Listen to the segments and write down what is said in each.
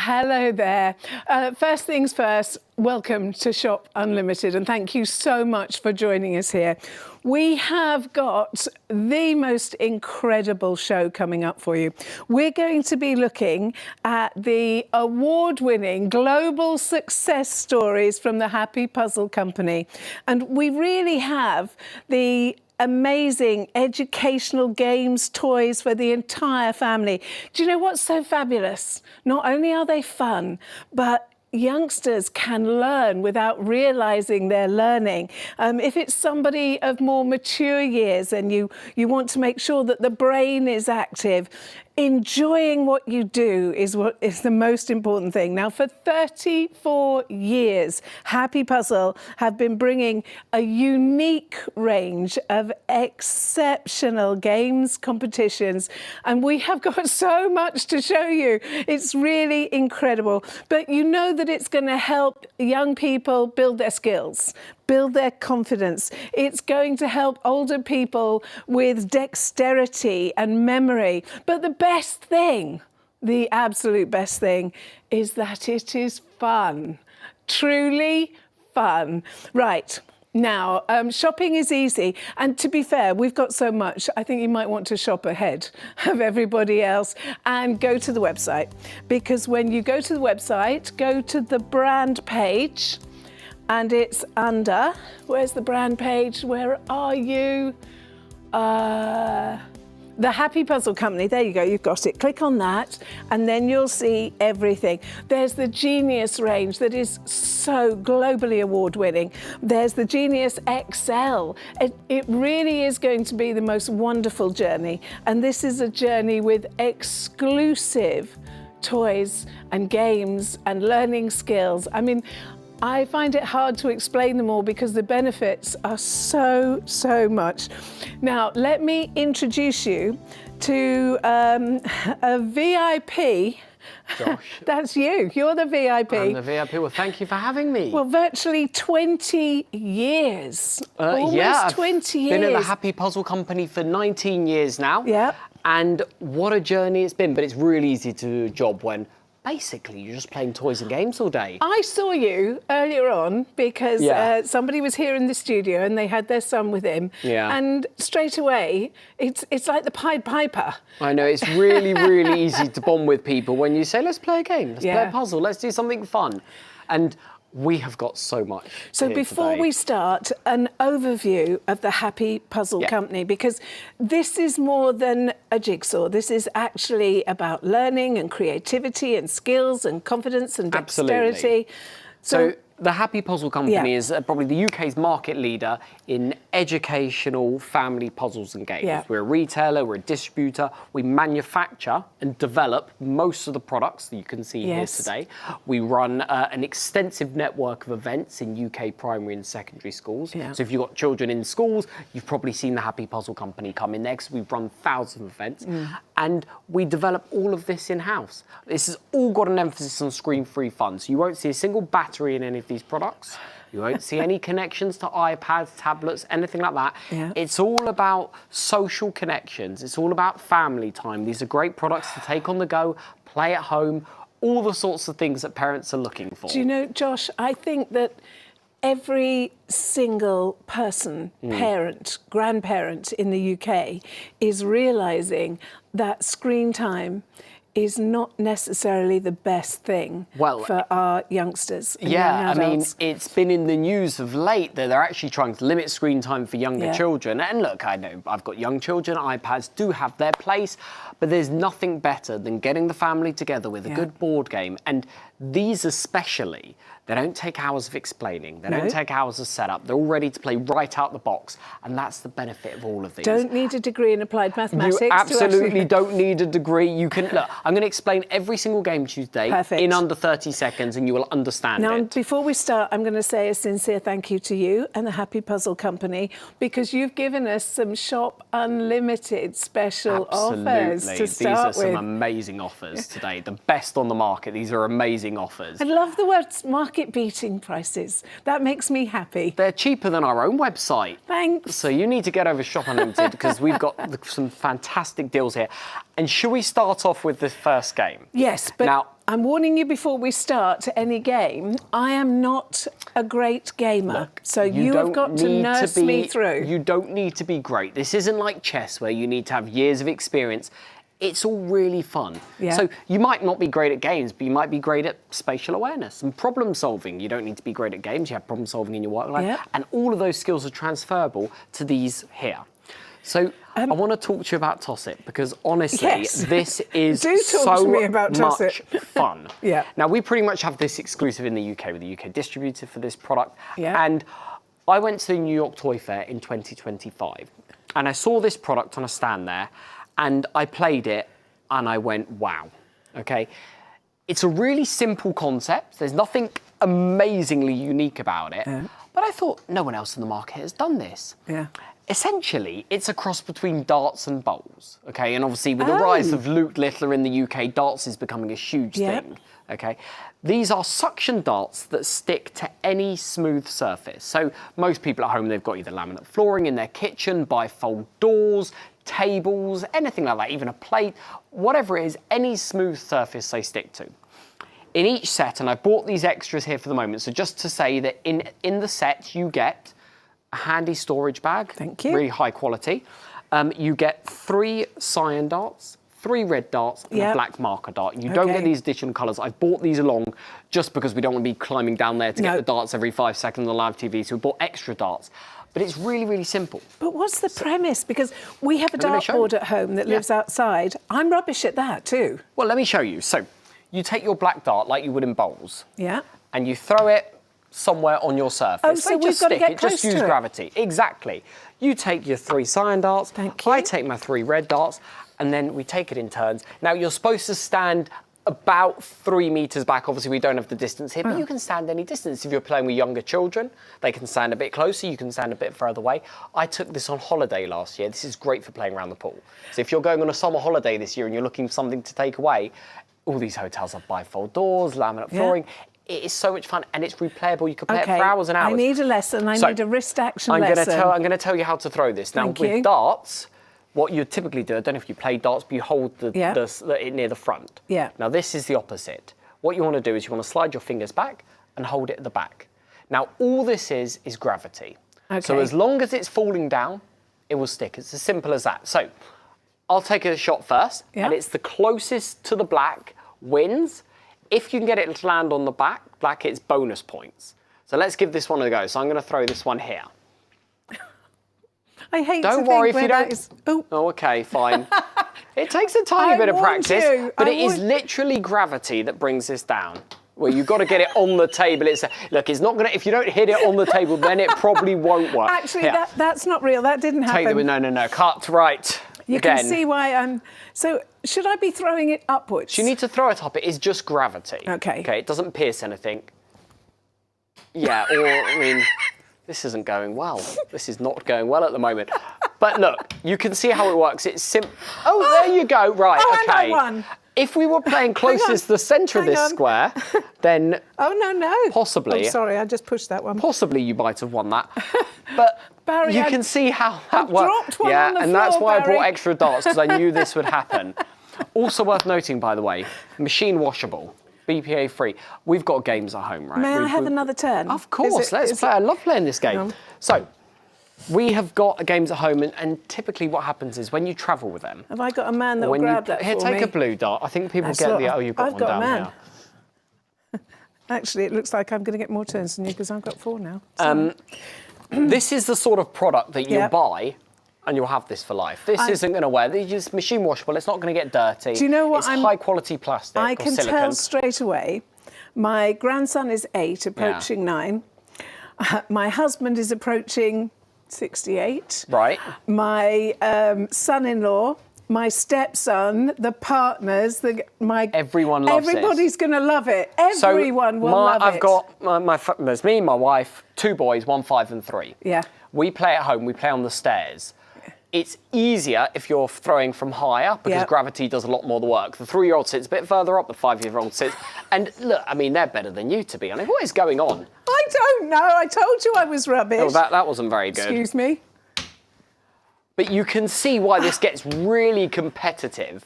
Hello there. First things first, welcome to Shop Unlimited, and thank you so much for joining us here. We have got the most incredible show coming up for you. We're going to be looking at the award-winning global success stories from the Happy Puzzle Company. And we really have the amazing educational games, toys for the entire family. Do you know what's so fabulous? Not only are they fun, but youngsters can learn without realizing they're learning. If it's somebody of more mature years and you want to make sure that the brain is active, enjoying what you do is what is the most important thing. Now, for 34 years, Happy Puzzle have been bringing a unique range of exceptional games competitions, and we have got so much to show you. It's really incredible. But you know that it's going to help young people build their skills, build their confidence. It's going to help older people with dexterity and memory. But the best thing, the absolute best thing, is that it is fun. Truly fun. Right. Now, shopping is easy. And to be fair, we've got so much, I think you might want to shop ahead of everybody else and go to the website. Because when you go to the website, go to the brand page, and it's under, where's the brand page? Where are you? The Happy Puzzle Company, there you go, you've got it. Click on that and then you'll see everything. There's the Genius range that is so globally award-winning. There's the Genius XL. It really is going to be the most wonderful journey. And this is a journey with exclusive toys and games and learning skills. I mean, I find it hard to explain them all because the benefits are so much. Now, let me introduce you to a VIP. Josh. That's you. You're the VIP. I'm the VIP. Well, thank you for having me. Well, virtually 20 years. Almost 20 years. Been at the Happy Puzzle Company for 19 years now. Yeah. And what a journey it's been. But it's really easy to do a job when basically you're just playing toys and games all day. I saw you earlier on because somebody was here in the studio and they had their son with him. Yeah. And straight away, it's like the Pied Piper. I know, it's really, really easy to bond with people when you say, let's play a game, let's play a puzzle, let's do something fun. And we have got so much. So before we start, an overview of the Happy Puzzle Company, because this is more than a jigsaw. This is actually about learning and creativity and skills and confidence and dexterity. Absolutely. So the Happy Puzzle Company is probably the UK's market leader in educational family puzzles and games. Yeah. We're a retailer, we're a distributor, we manufacture and develop most of the products that you can see here today. We run an extensive network of events in UK primary and secondary schools. Yeah. So if you've got children in schools, you've probably seen the Happy Puzzle Company come in there because we've run thousands of events. And we develop all of this in-house. This has all got an emphasis on screen-free fun. So you won't see a single battery in any of these products. You won't see any connections to iPads, tablets, anything like that. Yeah. It's all about social connections. It's all about family time. These are great products to take on the go, play at home, all the sorts of things that parents are looking for. Do you know, Josh, I think that every single person, parent, grandparent in the UK is realising that screen time is not necessarily the best thing for our youngsters and young adults. I mean, it's been in the news of late that they're actually trying to limit screen time for younger children. And look, I know I've got young children, iPads do have their place, but there's nothing better than getting the family together with a good board game. And these especially, they don't take hours of explaining. They don't take hours of setup. They're all ready to play right out the box. And that's the benefit of all of these. Don't need a degree in applied mathematics. You absolutely don't need a degree. You can, look, I'm going to explain every single game Tuesday in under 30 seconds and you will understand it. Now, before we start, I'm going to say a sincere thank you to you and the Happy Puzzle Company because you've given us some Shop Unlimited special offers to start with. These are some amazing offers today. The best on the market. These are amazing offers. I love the words market-beating prices. That makes me happy. They're cheaper than our own website. Thanks. So you need to get over Shop Unlimited because we've got some fantastic deals here. And should we start off with the first game? Yes, but now, I'm warning you before we start any game, I am not a great gamer. Look, so you have got to nurse me through. You don't need to be great. This isn't like chess where you need to have years of experience. It's all really fun. Yeah. So you might not be great at games, but you might be great at spatial awareness and problem solving. You don't need to be great at games. You have problem solving in your work life. Yeah. And all of those skills are transferable to these here. So I want to talk to you about Toss It because honestly, Yes. this is Do talk so to me about Toss much It. fun. Yeah. Now, we pretty much have this exclusive in the UK with the UK distributor for this product. Yeah. And I went to the New York Toy Fair in 2025 and I saw this product on a stand there and I played it and I went, wow, okay. It's a really simple concept. There's nothing amazingly unique about it. Yeah. But I thought no one else in the market has done this. Yeah. Essentially, it's a cross between darts and bowls, okay? And obviously, with the rise of Luke Littler in the UK, darts is becoming a huge thing, okay? These are suction darts that stick to any smooth surface. So most people at home, they've got either laminate flooring in their kitchen, bifold doors, tables, anything like that, even a plate, whatever it is, any smooth surface they stick to. In each set, and I bought these extras here for the moment, so just to say that in the set, you get a handy storage bag. Thank you. Really high quality. You get 3 cyan darts, 3 red darts, and a black marker dart. You don't get these additional colours. I've bought these along just because we don't want to be climbing down there to get the darts every 5 seconds on live TV, so we bought extra darts. But it's really, really simple. But what's the premise? Because we have a dartboard at home that lives outside. I'm rubbish at that too. Well, let me show you. So you take your black dart like you would in bowls. Yeah. And you throw it somewhere on your surface. Oh, so we've got to get close just to use it. Gravity. Exactly. You take your 3 cyan darts. Thank you. I take my 3 red darts, and then we take it in turns. Now, you're supposed to stand about 3 meters back. Obviously, we don't have the distance here, but you can stand any distance. If you're playing with younger children, they can stand a bit closer, you can stand a bit further away. I took this on holiday last year. This is great for playing around the pool. So if you're going on a summer holiday this year and you're looking for something to take away, all these hotels have bifold doors, laminate flooring. It is so much fun and it's replayable. You can play it for hours and hours. I need a lesson. I need a wrist action lesson. I'm going to tell you how to throw this. Now, with darts, what you typically do, I don't know if you play darts, but you hold it near the front. Yeah. Now, this is the opposite. What you want to do is you want to slide your fingers back and hold it at the back. Now, all this is gravity. Okay. So as long as it's falling down, it will stick. It's as simple as that. So I'll take a shot first, and it's the closest to the black wins. If you can get it to land on the black, it's bonus points. So let's give this one a go. So I'm going to throw this one here. I hate don't to worry think if you don't. is... Oh, okay, fine. It takes a tiny bit of practice, but it is literally gravity that brings this down. Well, you've got to get it on the table. Look, it's not going to. If you don't hit it on the table, then it probably won't work. Actually, that's not real. That didn't happen. No. Cut right. You can see why I'm. So, should I be throwing it upwards? You need to throw it up. It is just gravity. Okay. Okay. It doesn't pierce anything. Yeah. Or I mean, this isn't going well. This is not going well at the moment. But look, you can see how it works. It's simple. Oh, there you go. Right. Okay. And I won. If we were playing closest to the centre of this square, then possibly. Oh, sorry, I just pushed that one. Possibly you might have won that. But Barry, you can see how that works. Dropped one on the and floor, that's why Barry. I brought extra darts, because I knew this would happen. Also worth noting, by the way, machine washable, BPA free. We've got games at home, right? May I have another turn? Of course, let's play. I love playing this game. So, we have got games at home, and typically what happens is when you travel with them. Have I got a man that will grab that for me? Here, take a blue dart. I think people get the, you've got one down here. Actually, it looks like I'm going to get more turns than you because I've got 4 now. This is the sort of product that you'll buy and you'll have this for life. This isn't going to wear. It's just machine washable. It's not going to get dirty. Do you know what? It's high quality plastic I or can silicone. tell straight away. My grandson is 8, approaching 9. My husband is approaching 68. Right. My son-in-law, my stepson, the partners, everyone loves it. Everybody's going to love it. Everyone will love it. I've got there's me, my wife, 2 boys, 1, 5, and 3. Yeah. We play at home. We play on the stairs. It's easier if you're throwing from higher because gravity does a lot more of the work. The 3-year-old sits a bit further up. The 5-year-old sits, and look, I mean, they're better than you, to be honest. What is going on? I don't know. I told you I was rubbish. Oh, that wasn't very good. Excuse me. But you can see why this gets really competitive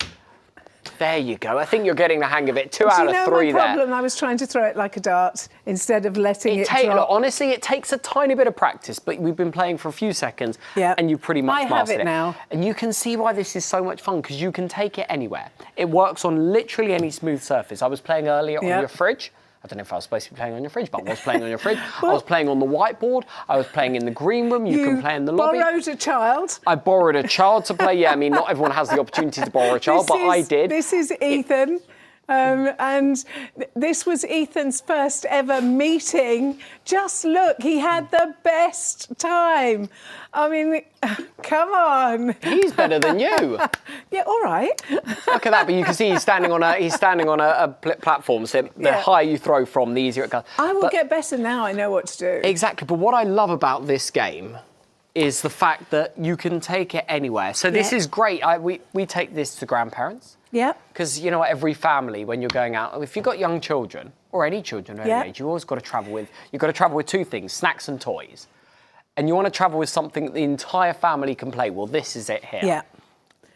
There you go. I think you're getting the hang of it. 2 out of 3 my problem? I was trying to throw it like a dart instead of letting it drop. Look, honestly, it takes a tiny bit of practice, but we've been playing for a few seconds, and you pretty much mastered it. I have it now. And you can see why this is so much fun, because you can take it anywhere. It works on literally any smooth surface. I was playing earlier on your fridge. I don't know if I was supposed to be playing on your fridge, but I was playing on your fridge. Well, I was playing on the whiteboard. I was playing in the green room. You can play in the lobby. You borrowed a child. I borrowed a child to play. Yeah, I mean, not everyone has the opportunity to borrow a child, but I did. This is Ethan. And this was Ethan's first ever meeting. Just look, he had the best time. I mean, come on. He's better than you. Yeah, all right. Look at that, but you can see he's standing on a platform. So the higher you throw from, the easier it goes. I will get better now. I know what to do. Exactly. But what I love about this game is the fact that you can take it anywhere. So this is great. We take this to grandparents. Yeah. Because, you know, every family, when you're going out, if you've got young children, or any children of any age, you've always got to travel with, two things, snacks and toys. And you want to travel with something that the entire family can play. Well, this is it here. Yeah.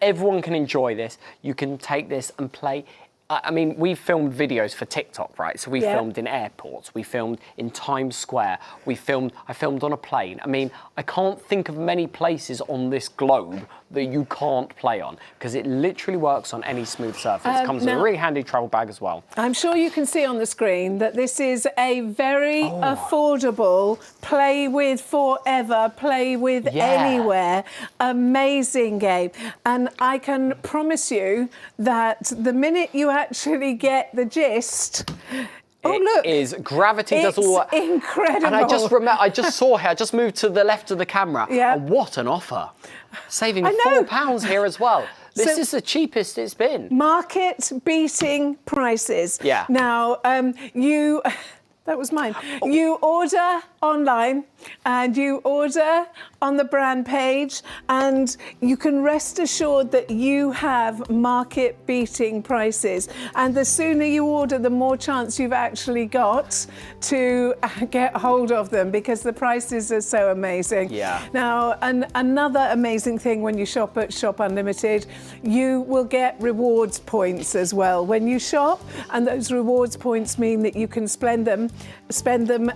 Everyone can enjoy this. You can take this and play. I mean, we filmed videos for TikTok, right? So we filmed in airports, we filmed in Times Square, I filmed on a plane. I mean, I can't think of many places on this globe that you can't play on, because it literally works on any smooth surface. It comes in a really handy travel bag as well. I'm sure you can see on the screen that this is a very affordable, play with forever, play with anywhere, amazing game. And I can promise you that the minute you actually get the gist, look. Is gravity does all that. It's incredible. And I just saw here, I just moved to the left of the camera. Yeah. And what an offer. Saving £4 here as well. This is the cheapest it's been. Market beating prices. Yeah. Now, that was mine. You order online and you order on the brand page, and you can rest assured that you have market beating prices. And the sooner you order, the more chance you've actually got to get hold of them, because the prices are so amazing. Yeah. Now, another amazing thing when you shop at Shop Unlimited, you will get rewards points as well when you shop, and those rewards points mean that you can spend them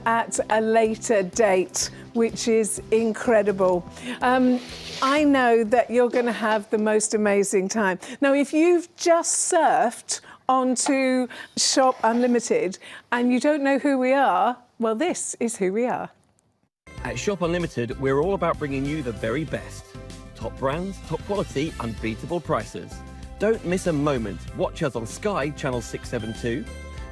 at a later date, which is incredible. I know that you're going to have the most amazing time. Now, if you've just surfed onto Shop Unlimited and you don't know who we are, well, this is who we are. At Shop Unlimited, we're all about bringing you the very best. Top brands, top quality, unbeatable prices. Don't miss a moment. Watch us on Sky, channel 672.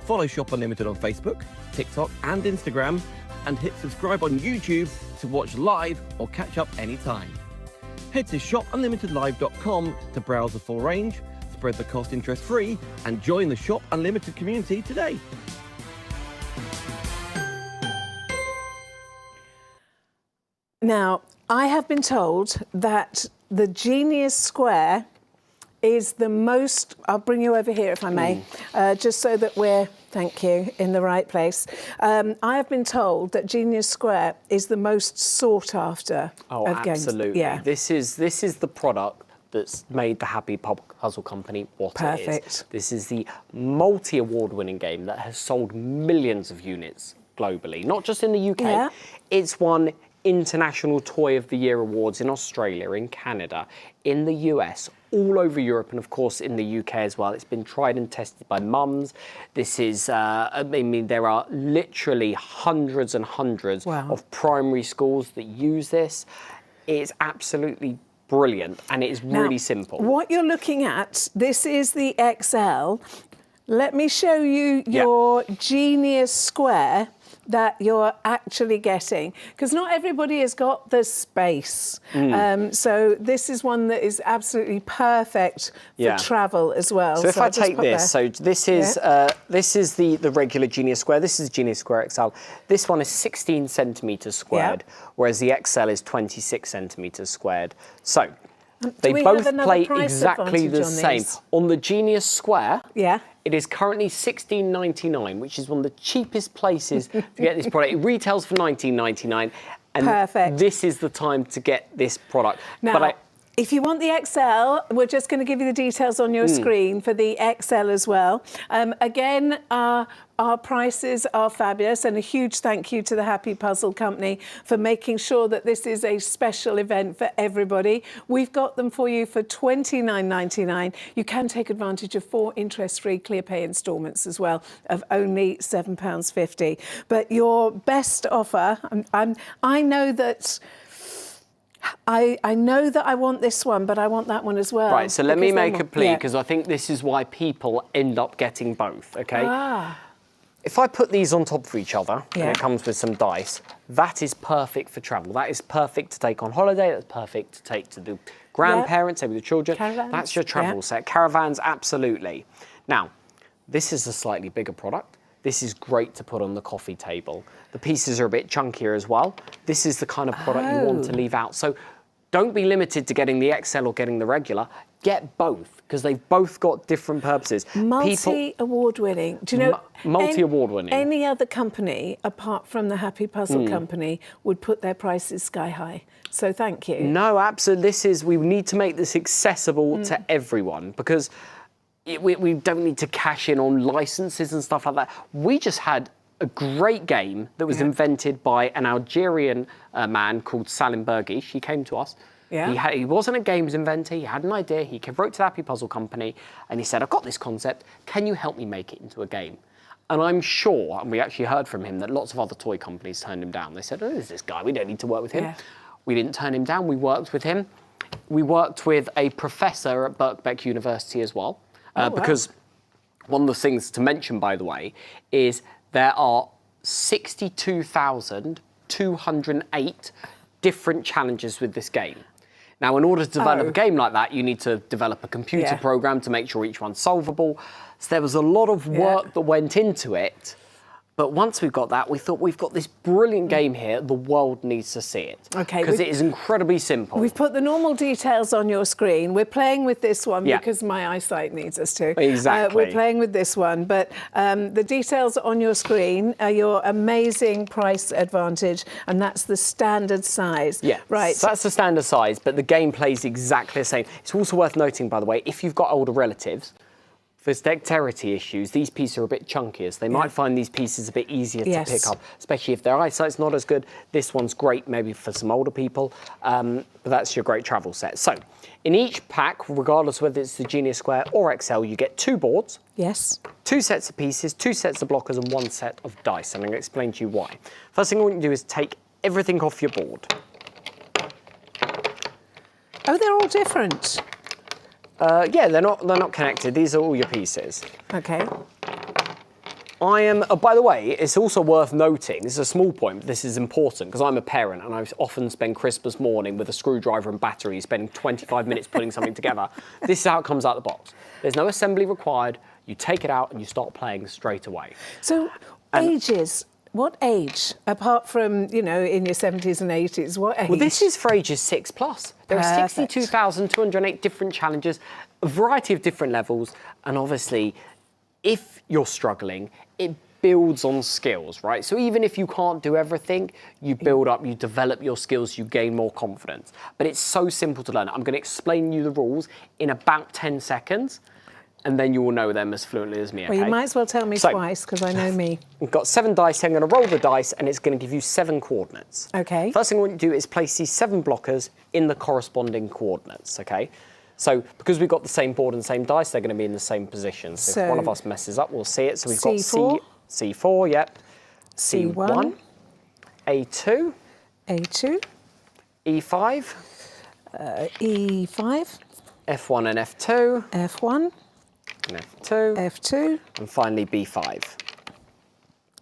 Follow Shop Unlimited on Facebook, TikTok and Instagram, and hit subscribe on YouTube to watch live or catch up anytime. Head to shopunlimitedlive.com to browse the full range, spread the cost interest-free, and join the Shop Unlimited community today. Now, I have been told that the Genius Square is the most, I'll bring you over here if I may, just so that we're, thank you, in the right place. I have been told that Genius Square is the most sought after of games. Absolutely. Yeah. This is the product that's made the Happy Puzzle Company what it is. This is the multi-award winning game that has sold millions of units globally, not just in the UK. Yeah. It's won International Toy of the Year awards in Australia, in Canada, in the US, all over Europe, and of course in the UK as well. It's been tried and tested by mums. This is, I mean, there are literally hundreds and hundreds of primary schools that use this. It's absolutely brilliant, and it is really simple. What you're looking at, this is the XL. Let me show you your Genius Square that you're actually getting, because not everybody has got the space. So this is one that is absolutely perfect for travel as well. So if I take this, so this is the regular Genius Square. This is Genius Square XL. This one is 16 centimeters squared, whereas the XL is 26 centimeters squared. So they both play exactly the same. On the Genius Square, it is currently $16.99, which is one of the cheapest places to get this product. It retails for $19.99, and this is the time to get this product. Now, If you want the XL, we're just going to give you the details on your screen for the XL as well. Again, our prices are fabulous, and a huge thank you to the Happy Puzzle Company for making sure that this is a special event for everybody. We've got them for you for $29.99. You can take advantage of 4 interest-free ClearPay instalments as well of only £7.50. But your best offer, I know that I want this one, but I want that one as well. Right, so let me make a plea, because I think this is why people end up getting both, okay? If I put these on top of each other, and it comes with some dice, that is perfect for travel. That is perfect to take on holiday. That's perfect to take to the grandparents, say with the children. Caravans. That's your travel set. Caravans, absolutely. Now, this is a slightly bigger product. This is great to put on the coffee table. The pieces are a bit chunkier as well. This is the kind of product you want to leave out. So don't be limited to getting the XL or getting the regular. Get both, because they've both got different purposes. Multi-award winning. Do you know? Multi-award winning. Any other company, apart from the Happy Puzzle Company, would put their prices sky high. So thank you. No, absolutely. We need to make this accessible to everyone, because we don't need to cash in on licenses and stuff like that. We just had a great game that was invented by an Algerian man called Salim Bergish. He came to us. Yeah. He wasn't a games inventor. He had an idea. He wrote to the Happy Puzzle Company and he said, I've got this concept. Can you help me make it into a game? And I'm sure, and we actually heard from him, that lots of other toy companies turned him down. They said, oh, who's this guy? We don't need to work with him. Yeah. We didn't turn him down. We worked with him. We worked with a professor at Birkbeck University as well. Because one of the things to mention, by the way, is there are 62,208 different challenges with this game. Now, in order to develop a game like that, you need to develop a computer program to make sure each one's solvable. So there was a lot of work that went into it. But once we've got that, we thought we've got this brilliant game here. The world needs to see it. Okay. Because it is incredibly simple. We've put the normal details on your screen. We're playing with this one because my eyesight needs us to. Exactly. We're playing with this one. But the details on your screen are your amazing price advantage, and that's the standard size. Yeah. Right. So that's the standard size, but the game plays exactly the same. It's also worth noting, by the way, if you've got older relatives, for dexterity issues, these pieces are a bit chunkier, so they might find these pieces a bit easier to pick up, especially if their eyesight's not as good. This one's great maybe for some older people, but that's your great travel set. So, in each pack, regardless whether it's the Genius Square or XL, you get 2 boards, 2 sets of pieces, 2 sets of blockers, and 1 set of dice, and I'm going to explain to you why. First thing I want you to do is take everything off your board. Oh, they're all different. Yeah, they're not connected. These are all your pieces. Okay. by the way, it's also worth noting, this is a small point, but this is important because I'm a parent and I often spend Christmas morning with a screwdriver and battery, spending 25 minutes putting something together. This is how it comes out of the box. There's no assembly required. You take it out and you start playing straight away. So, ages. What age, apart from, you know, in your 70s and 80s, what age? Well, this is for ages 6+. There are 62,208 different challenges, a variety of different levels, and obviously, if you're struggling, it builds on skills, right? So even if you can't do everything, you build up, you develop your skills, you gain more confidence. But it's so simple to learn. I'm going to explain you the rules in about 10 seconds. And then you will know them as fluently as me, okay? Well, you might as well tell me twice, because I know me. We've got 7 dice here. I'm going to roll the dice, and it's going to give you 7 coordinates. Okay. First thing I want you to do is place these 7 blockers in the corresponding coordinates, okay? So, because we've got the same board and same dice, they're going to be in the same position. So if one of us messes up, we'll see it. So we've got C4, yep. C1. A2. A2. E5. E5. F1 and F2. F1. And F2. F2. And finally B5.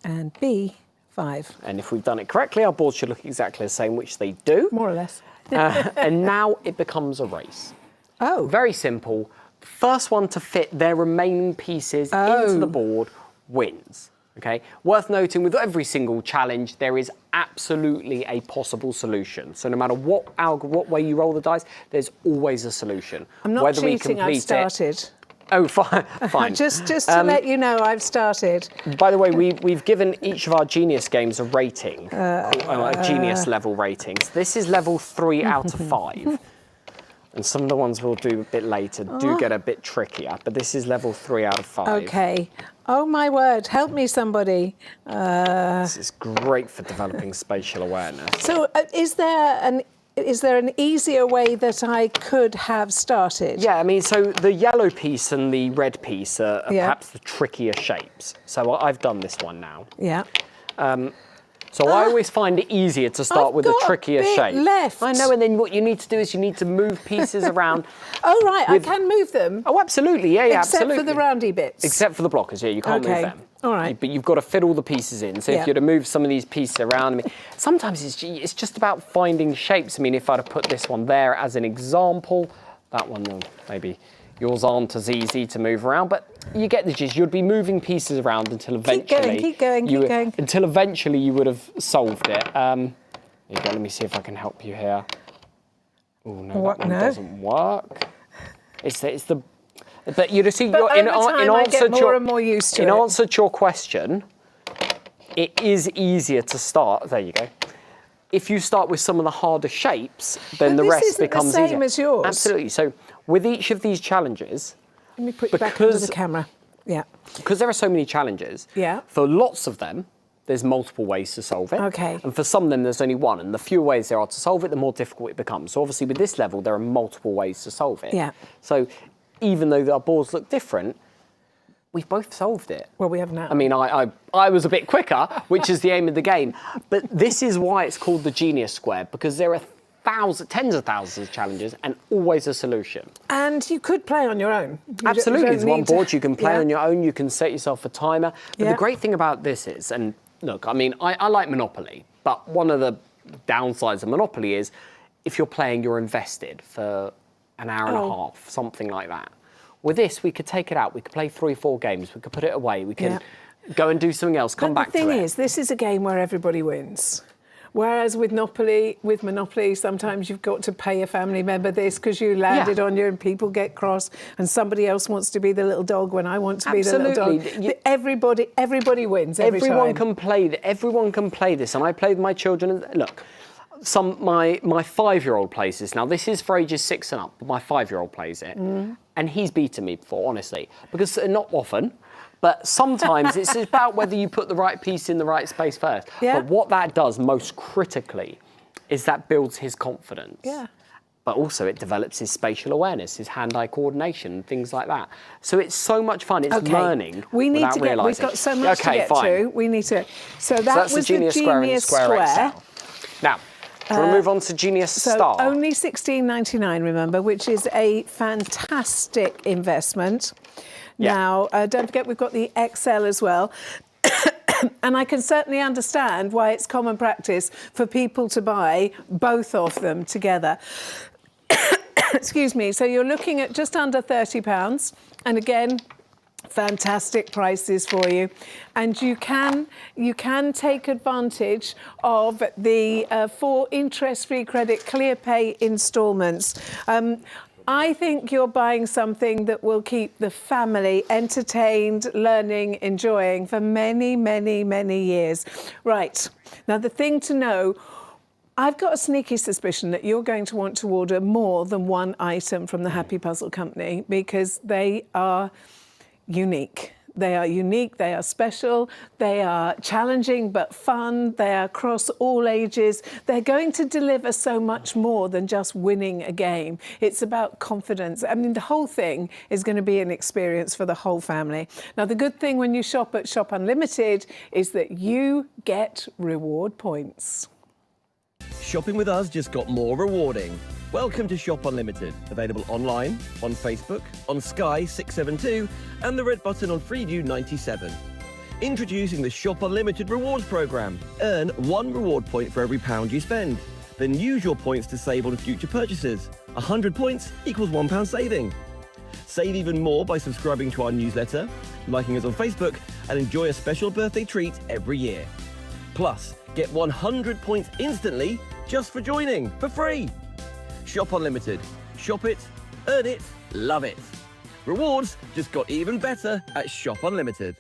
And B5. And if we've done it correctly, our boards should look exactly the same, which they do. More or less. And now it becomes a race. Oh. Very simple. The first one to fit their remaining pieces into the board wins. Okay? Worth noting, with every single challenge, there is absolutely a possible solution. So no matter what way you roll the dice, there's always a solution. I'm not cheating, I've started. Oh, fine. just to let you know, I've started. By the way, we've given each of our Genius games a rating, a Genius level rating. So this is level 3 out of 5. And some of the ones we'll do a bit later do get a bit trickier, but this is level 3 out of 5. Okay. Oh my word, help me somebody. This is great for developing spatial awareness. So is there an easier way that I could have started? Yeah, I mean, so the yellow piece and the red piece are perhaps the trickier shapes. So I've done this one now. Yeah. So I always find it easier to start with the trickier shape. Left. I know, and then what you need to do is you need to move pieces around. Oh, right, I can move them. Oh, absolutely, yeah, absolutely. Except for the roundy bits. Except for the blockers, yeah, you can't move them. All right. But you've got to fit all the pieces in. So if you're to move some of these pieces around, I mean, sometimes it's just about finding shapes. I mean, if I'd have put this one there as an example, that one maybe yours aren't as easy to move around, but you get the gist. You'd be moving pieces around until eventually... Keep going. Until eventually you would have solved it. Here you go, let me see if I can help you here. Oh, no, that one doesn't work. It's the... But you see, in answer to your question, it is easier to start. There you go. If you start with some of the harder shapes, then the rest becomes easier. This isn't the same as yours. Absolutely. So with each of these challenges, let me put you back into the camera. Yeah. Because there are so many challenges. Yeah. For lots of them, there's multiple ways to solve it. Okay. And for some of them, there's only one. And the fewer ways there are to solve it, the more difficult it becomes. So obviously, with this level, there are multiple ways to solve it. Yeah. So even though our boards look different, we've both solved it. Well, we have now. I mean, I was a bit quicker, which is the aim of the game. But this is why it's called the Genius Square, because there are tens of thousands of challenges and always a solution. And you could play on your own. Absolutely. It's one board. You can play on your own. You can set yourself a timer. But the great thing about this is, and look, I mean, I like Monopoly, but one of the downsides of Monopoly is if you're playing, you're invested for an hour and a half, something like that. With this, we could take it out. We could play 3-4 games. We could put it away. We can go and do something else, come back to it. The thing is, this is a game where everybody wins. Whereas with Monopoly, sometimes you've got to pay a family member this because you landed on you and people get cross and somebody else wants to be the little dog when I want to be the little dog. Everybody wins every time. Everyone can play this. And I play with my children. And look, my 5-year-old plays this. Now, this is for ages 6 and up, but my 5-year-old plays it. And he's beaten me before, honestly. Because not often. But sometimes it's about whether you put the right piece in the right space first. Yeah. But what that does most critically is that builds his confidence. Yeah. But also it develops his spatial awareness, his hand-eye coordination, things like that. So it's so much fun. It's learning without realising. We've got so much to get to. We need to. So that's was the Genius Square and the Square XL. Now, do you want to move on to Genius Star? So only $16.99, remember, which is a fantastic investment. Now, don't forget we've got the XL as well. And I can certainly understand why it's common practice for people to buy both of them together. Excuse me. So you're looking at just under £30. And again, fantastic prices for you. And you can take advantage of the 4 interest-free credit ClearPay instalments. I think you're buying something that will keep the family entertained, learning, enjoying for many, many, many years. Right. Now, the thing to know, I've got a sneaky suspicion that you're going to want to order more than one item from the Happy Puzzle Company because they are unique. They are unique, they are special, they are challenging but fun, they are across all ages. They're going to deliver so much more than just winning a game. It's about confidence. I mean, the whole thing is going to be an experience for the whole family. Now, the good thing when you shop at Shop Unlimited is that you get reward points. Shopping with us just got more rewarding. Welcome to Shop Unlimited, available online, on Facebook, on Sky 672, and the red button on Freeview 97. Introducing the Shop Unlimited rewards program. Earn 1 reward point for every £1 you spend. Then use your points to save on future purchases. 100 points equals £1 saving. Save even more by subscribing to our newsletter, liking us on Facebook, and enjoy a special birthday treat every year. Plus, get 100 points instantly just for joining, for free. Shop Unlimited. Shop it, earn it, love it. Rewards just got even better at Shop Unlimited.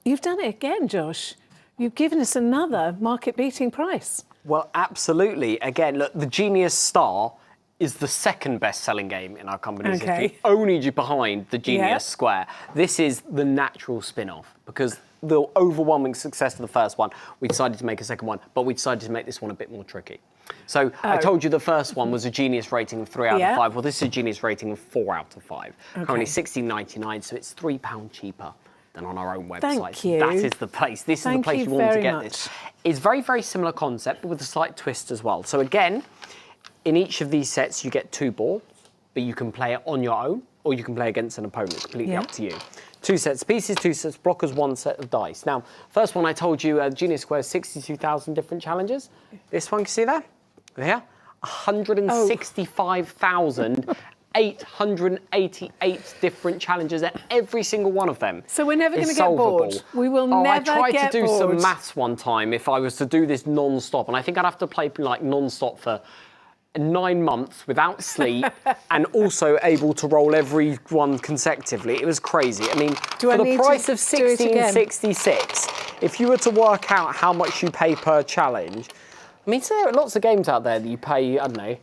You've done it again, Josh. You've given us another market-beating price. Well, absolutely. Again, look, the Genius Star is the second best-selling game in our company's Okay. history, only behind the Genius Yeah. Square. This is the natural spin-off because the overwhelming success of the first one, we decided to make a second one, but we decided to make this one a bit more tricky. So I told you the first one was a Genius rating of 3 out Yeah. of 5. Well, this is a Genius rating of 4 out of 5. Okay. Currently £16.99, so it's £3 cheaper than on our own website. Thank So you. that is the place. This is the Thank place you you want to very get much. this. It's very, very similar concept, but with a slight twist as well. So again, in each of these sets, you get 2 boards, but you can play it on your own, or you can play against an opponent. Completely Yeah. up to you. 2 sets of pieces, 2 sets of blockers, 1 set of dice. Now, first one I told you, Genius Square, 62,000 different challenges. This one, can you see that? Here, 165,888 different challenges, and every single one of them. So we're never is going to get bored. solvable. We will I never tried get to do bored. some maths one time if I was to do this non-stop, and I think I'd have to play like non-stop for 9 months without sleep and also able to roll every one consecutively. It was crazy. I mean, Do I for need the to price of do it again? $16.66, if you were to work out how much you pay per challenge, I mean, so there are lots of games out there that you pay, I don't know,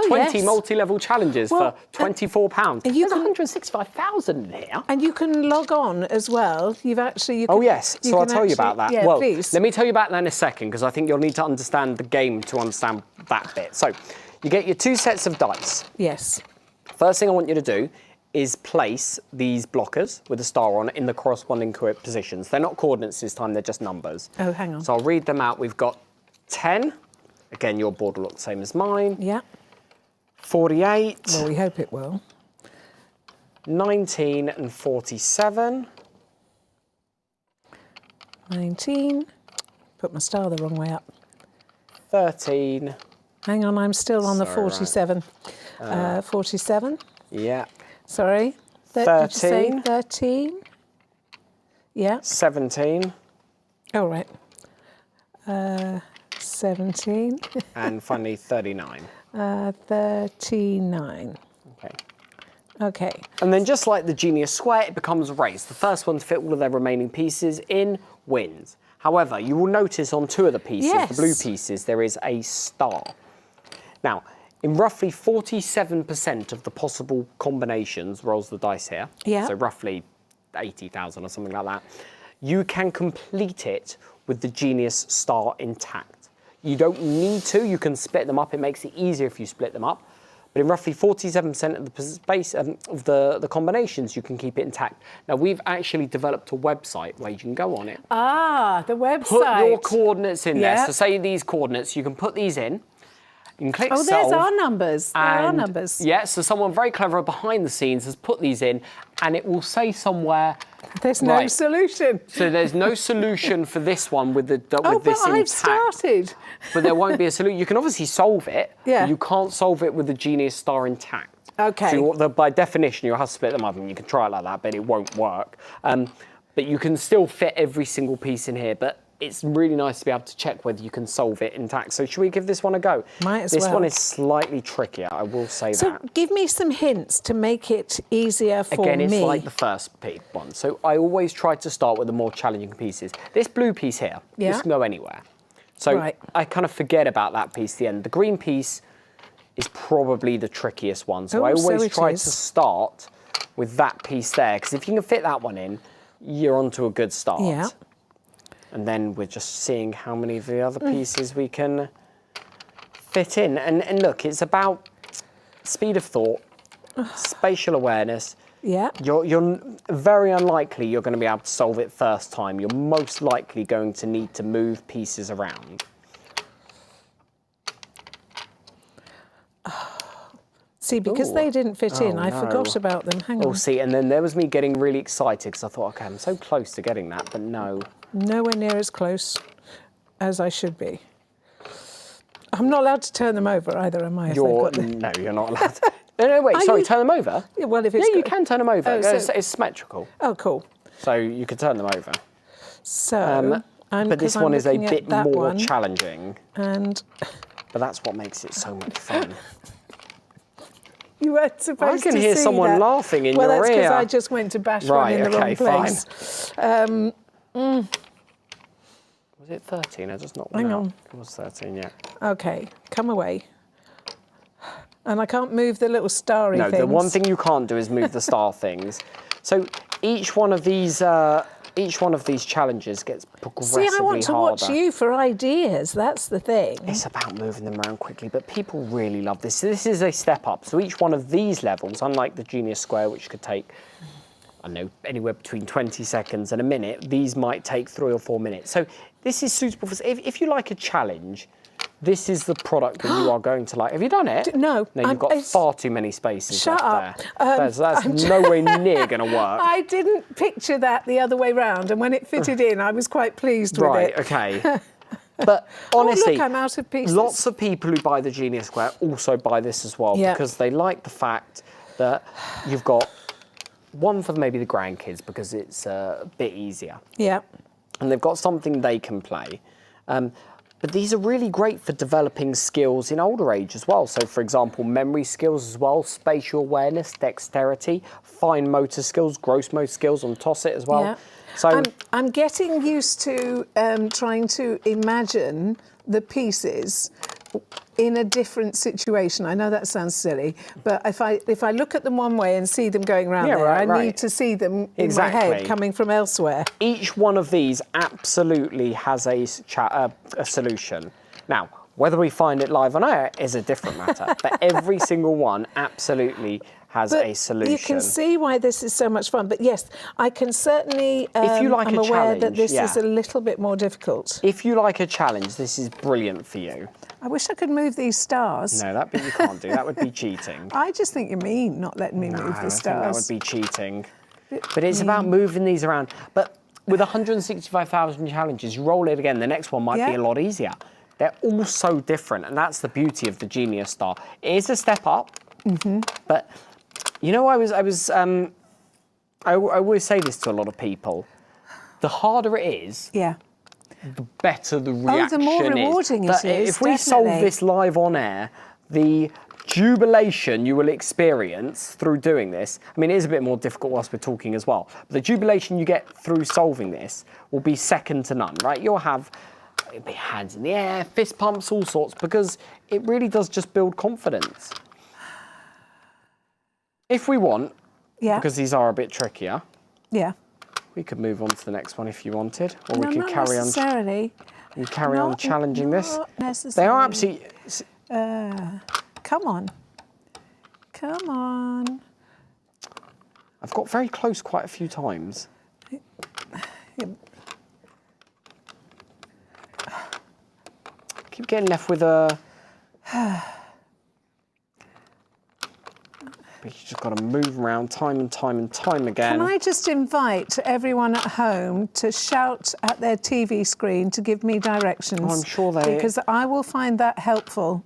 20 yes. multi-level challenges Well, for £24. and you There's can- 165,000 in here. And you can log on as well. You've actually. You can, Oh yes, you so I'll can tell you actually- about that. Yeah, well, please. let me tell you about that in a second because I think you'll need to understand the game to understand that bit. So, you get your 2 sets of dice. Yes. First thing I want you to do is place these blockers with a star on in the corresponding correct positions. They're not coordinates this time, they're just numbers. Oh, hang on. So I'll read them out. We've got 10. Again, your board will look the same as mine. Yeah. 48, Well, we hope it will. 19 and 47. 19. Put my star the wrong way up. 13. Hang on, I'm still on the Sorry, right. 47. 47. Yeah. Sorry. Did you say 13. 13? Yeah. 17. Oh, right. 17. And finally 39. 39. Okay. Okay. And then just like the Genius Square, it becomes a race. The first one to fit all of their remaining pieces in wins. However, you will notice on 2 of the pieces, Yes. the blue pieces, there is a star. Now, in roughly 47% of the possible combinations, rolls the dice here, Yeah. so roughly 80,000 or something like that, you can complete it with the Genius star intact. You don't need to, you can split them up. It makes it easier if you split them up. But in roughly 47% of the space of the combinations, you can keep it intact. Now, we've actually developed a website where you can go on it, Ah, the website. put your coordinates in there. Yeah. So say these coordinates, you can put these in. You can click Oh, solve. there's our numbers. There are and- numbers. Yeah, so someone very clever behind the scenes has put these in, and it will say somewhere. There's no Right. solution. So there's no solution for this one with the Oh, with this but I've intact. started. But there won't be a solution. You can obviously solve it. Yeah. But you can't solve it with the Genius star intact. Okay. So by definition, you'll have to split them up, and you can try it like that, but it won't work. But you can still fit every single piece in here. But it's really nice to be able to check whether you can solve it intact. So should we give this one a go? Might as this well. one is slightly trickier, I will say So that. give me some hints to make it easier for Again, it's me. like the first one. So I always try to start with the more challenging pieces. This blue piece here, Yeah. this can go anywhere. So Right. I kind of forget about that piece at the end. The green piece is probably the trickiest one. So Oh, I so always it try is. to start with that piece there, because if you can fit that one in, you're onto a good start. Yeah. And then we're just seeing how many of the other pieces we can fit in. And look, it's about speed of thought, spatial awareness. Yeah. You're very unlikely you're going to be able to solve it first time. You're most likely going to need to move pieces around. See, because Ooh. they didn't fit in, Oh, I no. forgot about them. Hang Oh, on. see, and then there was me getting really excited because I thought, okay, I'm so close to getting that, but no. Nowhere near as close as I should be. I'm not allowed to turn them over either, am I? if they've got the- No, you're not allowed to. No, wait, Are sorry, you- turn them over? Yeah, well, if Yeah, it's you got- can turn them over. Oh, so- It's symmetrical, Oh, cool. so you could turn them over. So, But this 'cause I'm one is a looking at bit that more one, challenging, And but that's what makes it so much fun. you weren't supposed to I can hear see someone that. laughing in well, your that's because ear. I just went to bash one Right, in the okay, wrong place. Was it 13? I just not Hang know. on. It was 13, yeah. Okay, come away. And I can't move the little starry No, things. the one thing you can't do is move the star things. So each one of these challenges gets progressively harder. See, I want to watch you for ideas. That's the thing. It's about moving them around quickly, but people really love this. So this is a step up. So each one of these levels, unlike the Genius Square, which could take, I don't know, anywhere between 20 seconds and a minute, these might take 3 or 4 minutes. So this is suitable for, if you like a challenge, this is the product that you are going to like. Have you done it? No. No, you've got far too many spaces Shut left up. there. That's nowhere near going to work. I didn't picture that the other way round, and when it fitted in, I was quite pleased with it. Right, okay. But honestly, look, I'm out of pieces. Lots of people who buy the Genius Square also buy this as well because they like the fact that you've got one for maybe the grandkids because it's a bit easier. Yeah. And they've got something they can play. But these are really great for developing skills in older age as well. So, for example, memory skills as well, spatial awareness, dexterity, fine motor skills, gross motor skills on Toss It as well. Yeah. So I'm getting used to trying to imagine the pieces in a different situation. I know that sounds silly, but if I look at them one way and see them going around there, I need to see them in my head coming from elsewhere. Each one of these absolutely has a solution. Now, whether we find it live on air is a different matter, but every single one absolutely has a solution. You can see why this is so much fun. But yes, I can certainly, if you like I'm a aware challenge, that this is a little bit more difficult. If you like a challenge, this is brilliant for you. I wish I could move these stars. No, that bit you can't do. That would be cheating. I just think you're mean not letting me move the stars. I think that would be cheating. But it's about moving these around. But with 165,000 challenges, you roll it again, the next one might be a lot easier. They're all so different, and that's the beauty of the Genius Star. It is a step up, but you know, I always say this to a lot of people. The harder it is, the better the reaction the more rewarding is. it is, If we solve this live on air, the jubilation you will experience through doing this, I mean, it is a bit more difficult whilst we're talking as well, but the jubilation you get through solving this will be second to none, right? You'll have hands in the air, fist pumps, all sorts, because it really does just build confidence. If we want, because these are a bit trickier, we could move on to the next one if you wanted, or we could carry on. You carry on challenging this. They are absolutely. Come on. Come on. I've got very close quite a few times. Keep getting left with a. But you just got to move around time and time and time again. Can I just invite everyone at home to shout at their TV screen to give me directions? Oh, I'm sure they... Because I will find that helpful.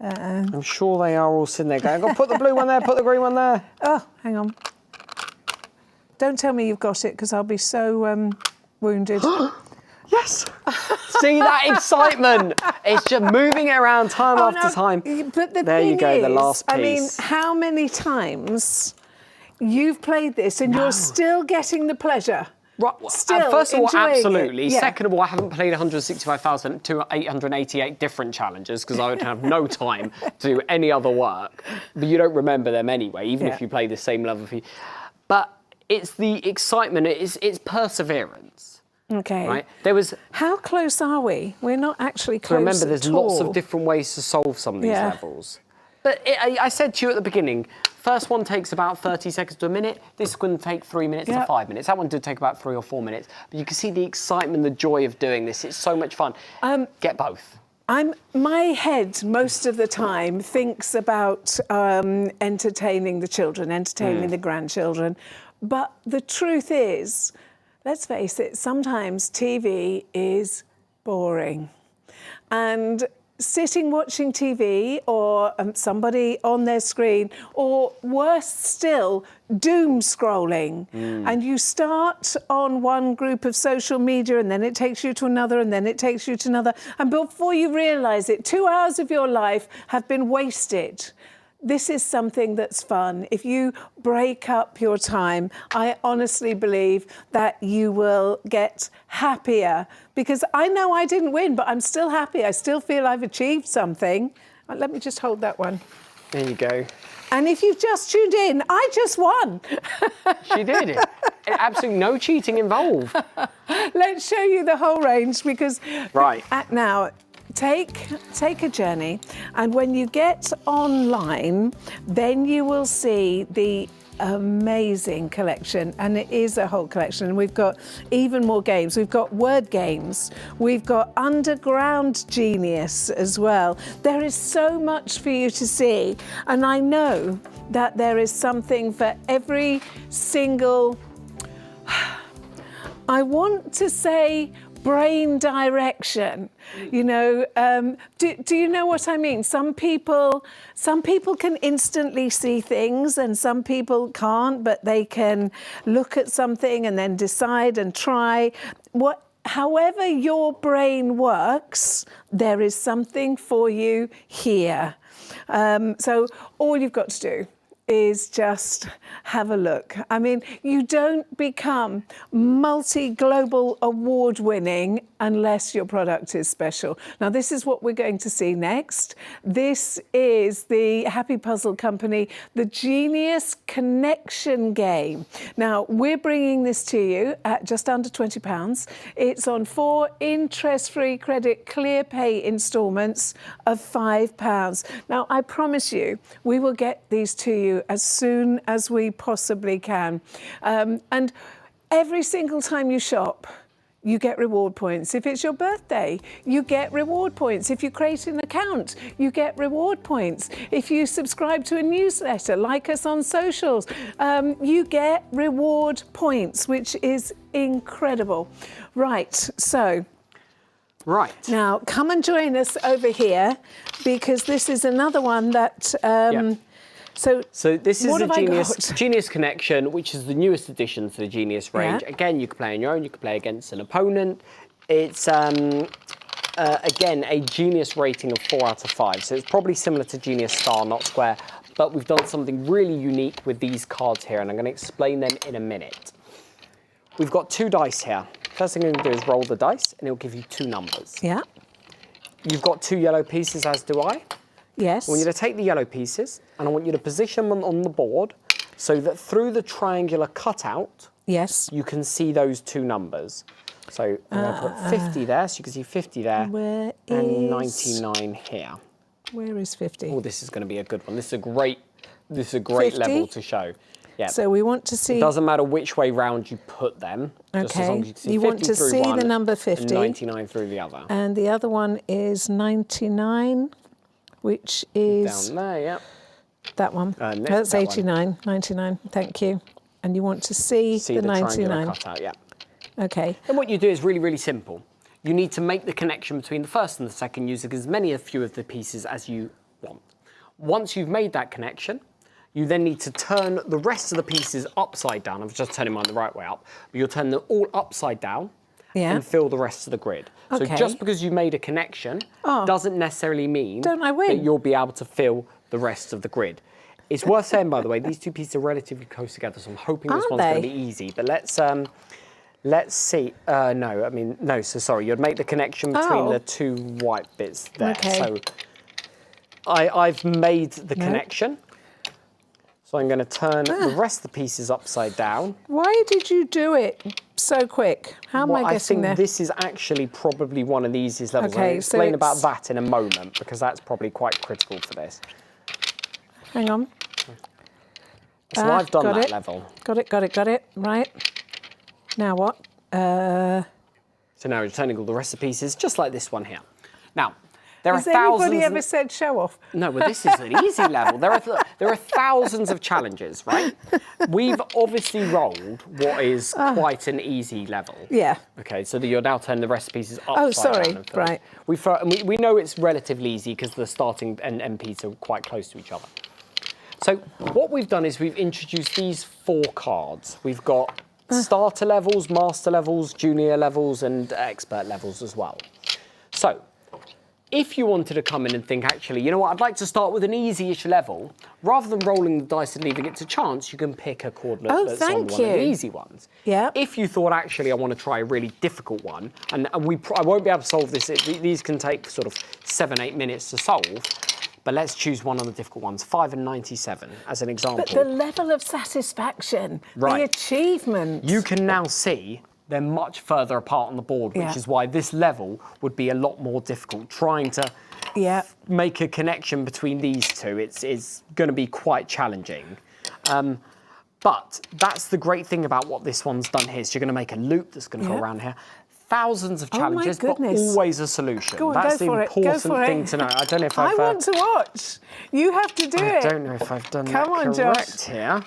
I'm sure they are all sitting there going, I've got to put the blue one there, put the green one there. Oh, hang on. Don't tell me you've got it, because I'll be so wounded. Yes! See that excitement? It's just moving it around time after time. But the there thing you go, is, the last piece. I mean, how many times you've played this and you're still getting the pleasure? Right. Still first of all, It. absolutely. Yeah. Second of all, I haven't played 165,888 different challenges because I would have no time to do any other work. But you don't remember them anyway, even if you play the same level. But it's the excitement, it's perseverance. Okay. Right? How close are we? We're not actually close. Remember, there's lots of different ways to solve some of these levels. But I said to you at the beginning, first one takes about 30 seconds to a minute. This one take 3 minutes to 5 minutes. That one did take about 3 or 4 minutes. But you can see the excitement, the joy of doing this. It's so much fun. Get both. My head most of the time thinks about entertaining the children, entertaining the grandchildren. But the truth is, let's face it, sometimes TV is boring. And sitting watching TV or somebody on their screen, or worse still, doom scrolling. And you start on one group of social media and then it takes you to another and then it takes you to another. And before you realise it, 2 hours of your life have been wasted. This is something that's fun. If you break up your time, I honestly believe that you will get happier, because I know I didn't win, but I'm still happy. I still feel I've achieved something. Let me just hold that one. There you go. And if you've just tuned in, I just won. She did it. Absolutely no cheating involved. Let's show you the whole range because Right. Now, take a journey, and when you get online, then you will see the amazing collection, and it is a whole collection. And we've got even more games. We've got word games. We've got Underground Genius as well. There is so much for you to see, and I know that there is something for every single, I want to say, brain direction. You know, do you know what I mean? Some people can instantly see things, and some people can't, but they can look at something and then decide and try. However your brain works, there is something for you here. So all you've got to do is just have a look. I mean, you don't become multi-global award-winning unless your product is special. Now, this is what we're going to see next. This is the Happy Puzzle Company, the Genius Connection game. Now, we're bringing this to you at just under £20. It's on 4 interest-free credit clear pay instalments of £5. Now, I promise you, we will get these to you as soon as we possibly can. And every single time you shop, you get reward points. If it's your birthday, you get reward points. If you create an account, you get reward points. If you subscribe to a newsletter, like us on socials, you get reward points, which is incredible. Right, so Right. now come and join us over here, because this is another one that So this is what the have I got? Genius Connection, which is the newest addition to the Genius range. Yeah. Again, you can play on your own, you can play against an opponent. It's, again, a Genius rating of 4 out of 5. So it's probably similar to Genius Star, not Square, but we've done something really unique with these cards here, and I'm going to explain them in a minute. We've got 2 dice here. First thing I'm going to do is roll the dice, and it'll give you 2 numbers. Yeah. You've got 2 yellow pieces, as do I. Yes. I want you to take the yellow pieces, and I want you to position them on the board so that through the triangular cutout, Yes. you can see those 2 numbers. So I'm going to put 50 there, so you can see 50 there, Where and is- 99 here. Where is 50? Oh, this is going to be a good one. This is a great 50? level to show. Yeah. So we want to see. It doesn't matter which way round you put them. Just as long as you can see You 50 want to through see one the number 50. and 99 through the other. And the other one is 99, which is Down there, yeah. that one. No, That's that one. 89, 99. Thank you. And you want to see, See the the triangular 99. cutout, yeah. Okay. And what you do is really, really simple. You need to make the connection between the first and the second using as many a few of the pieces as you want. Once you've made that connection, you then need to turn the rest of the pieces upside down. I'm just turning mine the right way up. But you'll turn them all upside down and fill the rest of the grid. Okay. So just because you made a connection doesn't necessarily mean Don't I win? that you'll be able to fill the rest of the grid. It's worth saying, by the way, these 2 pieces are relatively close together, so I'm hoping this Are one's going to they? be easy. But let's see. No, so sorry. You'd make the connection between Oh. the 2 white bits there. Okay. So I've made the connection. So I'm going to turn the rest of the pieces upside down. Why did you do it so quick? How am I I guessing think there? this is actually probably one of the easiest levels. Okay, I'll so explain about it's- that in a moment, because that's probably quite critical for this. Hang on. So I've done got that it. level. Got it. Right. Now what? So now we're turning all the rest of the pieces, just like this one here. Now, there Has are thousands. anybody ever said show off? No, well, this is an easy level. There are thousands of challenges, right? We've obviously rolled what is quite an easy level. Yeah. Okay, so that you'll now turn the rest of the pieces upside Oh, sorry, down. And fill it. right. We know it's relatively easy because the starting and end pieces are quite close to each other. So what we've done is we've introduced these 4 cards. We've got starter levels, master levels, junior levels, and expert levels as well. So if you wanted to come in and think, actually, you know what, I'd like to start with an easy-ish level, rather than rolling the dice and leaving it to chance, you can pick a coordinate Oh, that's on thank one of the you. easy ones. Yeah. If you thought, actually, I want to try a really difficult one, and I won't be able to solve this, these can take sort of 7-8 minutes to solve, But let's choose one of the difficult ones, 5 and 97, as an example. But the level of satisfaction, the Right. achievement. You can now see they're much further apart on the board, which Yeah. is why this level would be a lot more difficult. Trying to Yeah. make a connection between these two, it's going to be quite challenging. But that's the great thing about what this one's done here. So you're going to make a loop that's going to Yeah. go around here. Thousands of Oh my challenges, but goodness. always a solution. Go on, That's go the for it. Go important for thing it. to know. I don't know if I I've... want to watch. You have to do it. I don't know if I've done Come that on, correct Josh. here.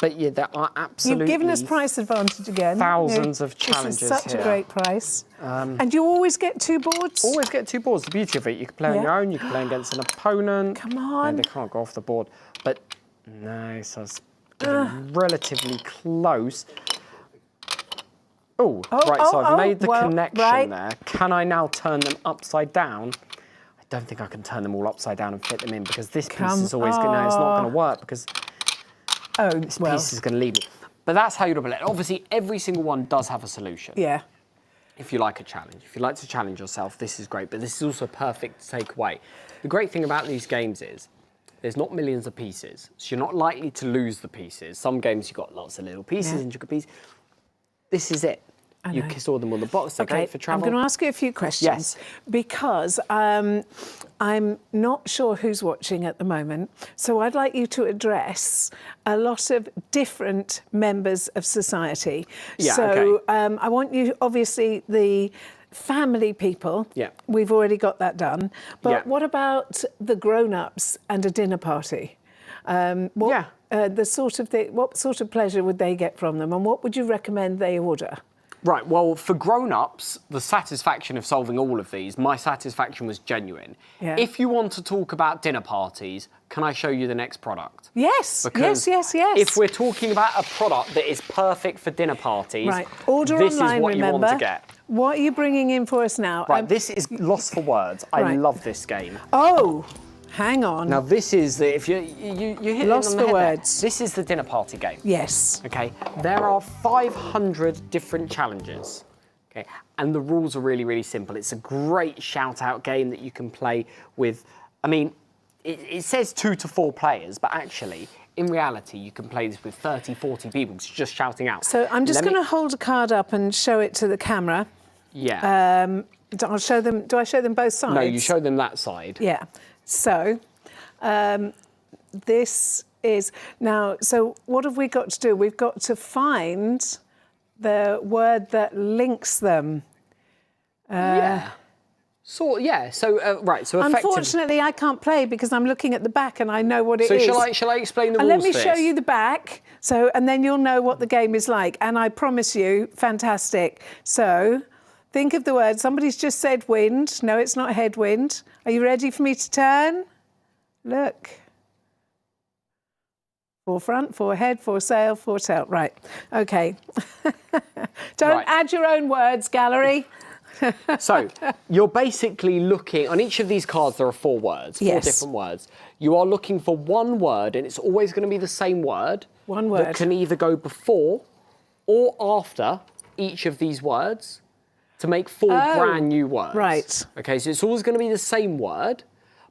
But yeah, there are absolutely... You've given us price advantage again. thousands of This challenges is such here. a great price. And you always get 2 boards? Always get 2 boards. The beauty of it, you can play on Yeah. your own, you can play against an opponent. Come on. And they can't go off the board. But no, so it's relatively close. Ooh, right, so I've made the connection there. Can I now turn them upside down? I don't think I can turn them all upside down and fit them in because this piece is always going to, it's not going to work because this piece is going to leave me. But that's how you double it. Obviously, every single one does have a solution. Yeah. If you like a challenge. If you like to challenge yourself, this is great, but this is also perfect to take away. The great thing about these games is there's not millions of pieces, so you're not likely to lose the pieces. Some games you've got lots of little pieces, intricate pieces. This is it. You can store them on the box, they're great for travel. I'm going to ask you a few questions. Yes. Because I'm not sure who's watching at the moment, so I'd like you to address a lot of different members of society. Yeah, so okay. I want you, obviously, the family people. Yeah. We've already got that done. But Yeah. what about the grown-ups and a dinner party? What sort of pleasure would they get from them, and what would you recommend they order? Right, well, for grown-ups, the satisfaction of solving all of these, my satisfaction was genuine. Yeah. If you want to talk about dinner parties, can I show you the next product? Yes, Because yes. if we're talking about a product that is perfect for dinner parties, Right, order this online, is what remember. you want to get. What are you bringing in for us now? Right, this is Lost for Words. I Right. love this game. Oh, hang on. Now, this is the, if you hit Lost it on the for head there, Words. this is the dinner party game. Yes. Okay, there are 500 different challenges. Okay, and the rules are really, really simple. It's a great shout-out game that you can play with. I mean, it says 2 to 4 players, but actually, in reality, you can play this with 30, 40 people just shouting out. So I'm just going to hold a card up and show it to the camera. Yeah. I'll show them. Do I show them both sides? No, you show them that side. Yeah. So this is now. So what have we got to do? We've got to find the word that links them. Yeah. So right. So effectively. Unfortunately, I can't play because I'm looking at the back and I know what it is. So shall I explain the And rules let me for show this? you the back. So, and then you'll know what the game is like. And I promise you, fantastic. So, think of the word. Somebody's just said wind. No, it's not headwind. Are you ready for me to turn? Look. Forefront, forehead, foresail, foretail. Right. Okay. Don't Right. add your own words, gallery. So, you're basically looking, on each of these cards there are 4 words, 4 Yes. different words. You are looking for one word, and it's always going to be the same word. One word. That can either go before or after each of these words to make 4 brand new words. right. Okay, so it's always going to be the same word,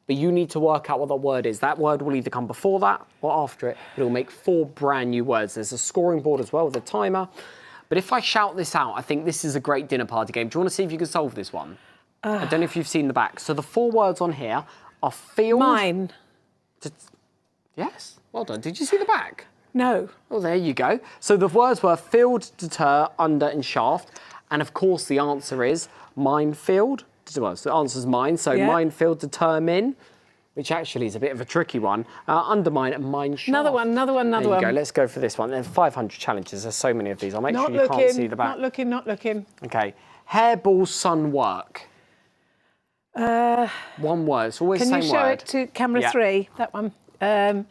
but you need to work out what that word is. That word will either come before that or after it, but it'll make 4 brand new words. There's a scoring board as well with a timer. But if I shout this out, I think this is a great dinner party game. Do you want to see if you can solve this one? I don't know if you've seen the back. So the 4 words on here are field... Mine. Yes, well done. Did you see the back? No. Oh, there you go. So the words were field, deter, under, and shaft. And of course, the answer is minefield. Well, so the answer's mine. So Yeah. minefield, determine, which actually is a bit of a tricky one. Undermine and mine shaft. Another one. There you go. Let's go for this one. There's 500 challenges. There's so many of these. I'll make sure you can't see the back. Not looking. Okay. Hairball, sun, work. One word. It's always the Can same you show word. it to camera Yeah. 3? That one. You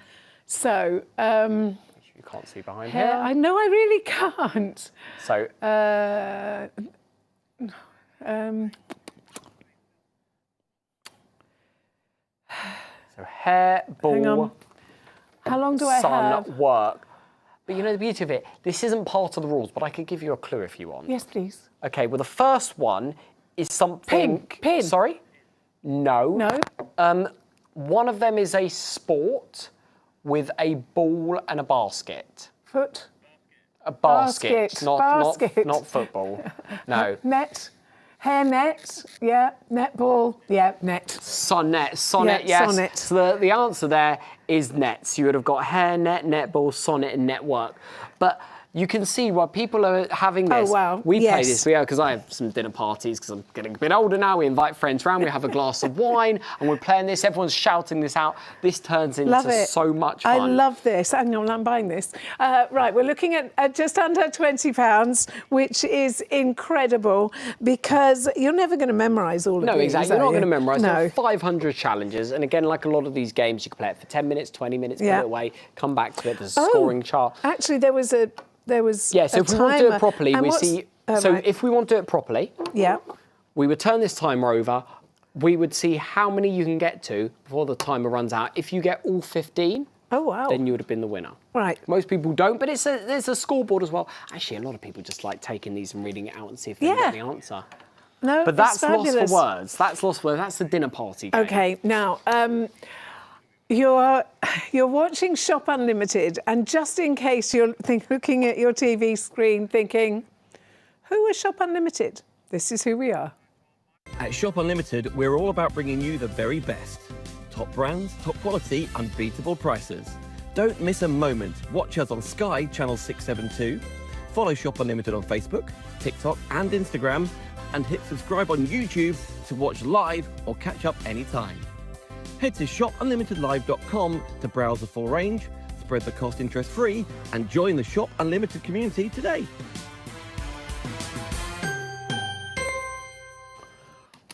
can't see behind here. I know I really can't. So hair, Hang ball, on. How long do I sun, have? work. But you know the beauty of it, this isn't part of the rules, but I could give you a clue if you want. Yes, please. Okay, well the first one is something... Pin. Sorry? No. No. One of them is a sport with a ball and a basket. Foot. A basket, Basket. not football. No. Net. Hair net. Yeah. Netball. Yeah. Net. Sonnet, Yeah, yes. sonnet. So the answer there is nets. You would have got hair net, netball, sonnet, and network. But you can see why people are having this. Oh, wow. We play Yes. this, because I have some dinner parties, because I'm getting a bit older now. We invite friends round, we have a glass of wine, and we're playing this. Everyone's shouting this out. This turns Love into it. so much fun. I love this. And I'm buying this. Right, we're looking at just under £20, which is incredible because you're never going to memorise all of No, these. exactly. You're not going to memorise. There No. are 500 challenges. And again, like a lot of these games, you can play it for 10 minutes, 20 minutes, put Yeah. it away, come back to it. There's a scoring chart. Actually, there was Yeah, so a if we want to do it timer. properly, And we what's- see. oh, So right. if we want to do it properly, Yeah. we would turn this timer over. We would see how many you can get to before the timer runs out. If you get all 15, Oh, wow. then you would have been the winner. Right. Most people don't, but there's a scoreboard as well. Actually, a lot of people just like taking these and reading it out and see if they Yeah. can get the answer. No, But it's that's lost fabulous. for words. That's lost for words. That's the dinner party game. Okay, now you're watching Shop Unlimited, and just in case you're looking at your TV screen thinking, who is Shop Unlimited? This is who we are. At Shop Unlimited, we're all about bringing you the very best. Top brands, top quality, unbeatable prices. Don't miss a moment. Watch us on Sky, channel 672. Follow Shop Unlimited on Facebook, TikTok and Instagram. And hit subscribe on YouTube to watch live or catch up anytime. Head to shopunlimitedlive.com to browse the full range, spread the cost interest-free, and join the Shop Unlimited community today.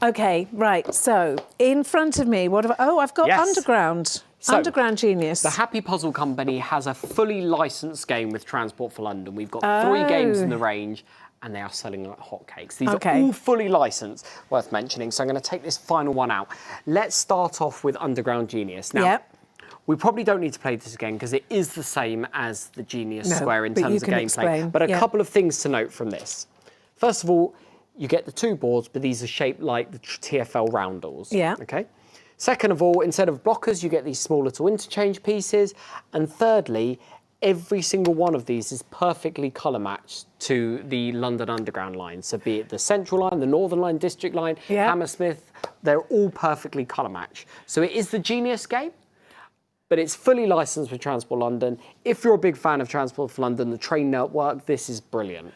Okay, right. So in front of me, what have I? Oh, I've got Yes. Underground. So, Underground Genius. The Happy Puzzle Company has a fully licensed game with Transport for London. We've got 3 games in the range, and they are selling like hotcakes. These Okay. are all fully licensed, worth mentioning. So I'm going to take this final one out. Let's start off with Underground Genius. Now, Yep. we probably don't need to play this again because it is the same as the Genius No, Square in but you terms of can gameplay. explain, But a yeah. couple of things to note from this. First of all, you get the 2 boards, but these are shaped like the TFL roundels. Yeah. Okay. Second of all, instead of blockers, you get these small little interchange pieces. And thirdly, every single one of these is perfectly colour matched to the London Underground line. So be it the Central line, the Northern line, District line, Yeah. Hammersmith, they're all perfectly colour matched. So it is the Genius game, but it's fully licensed with Transport London. If you're a big fan of Transport for London, the train network, this is brilliant.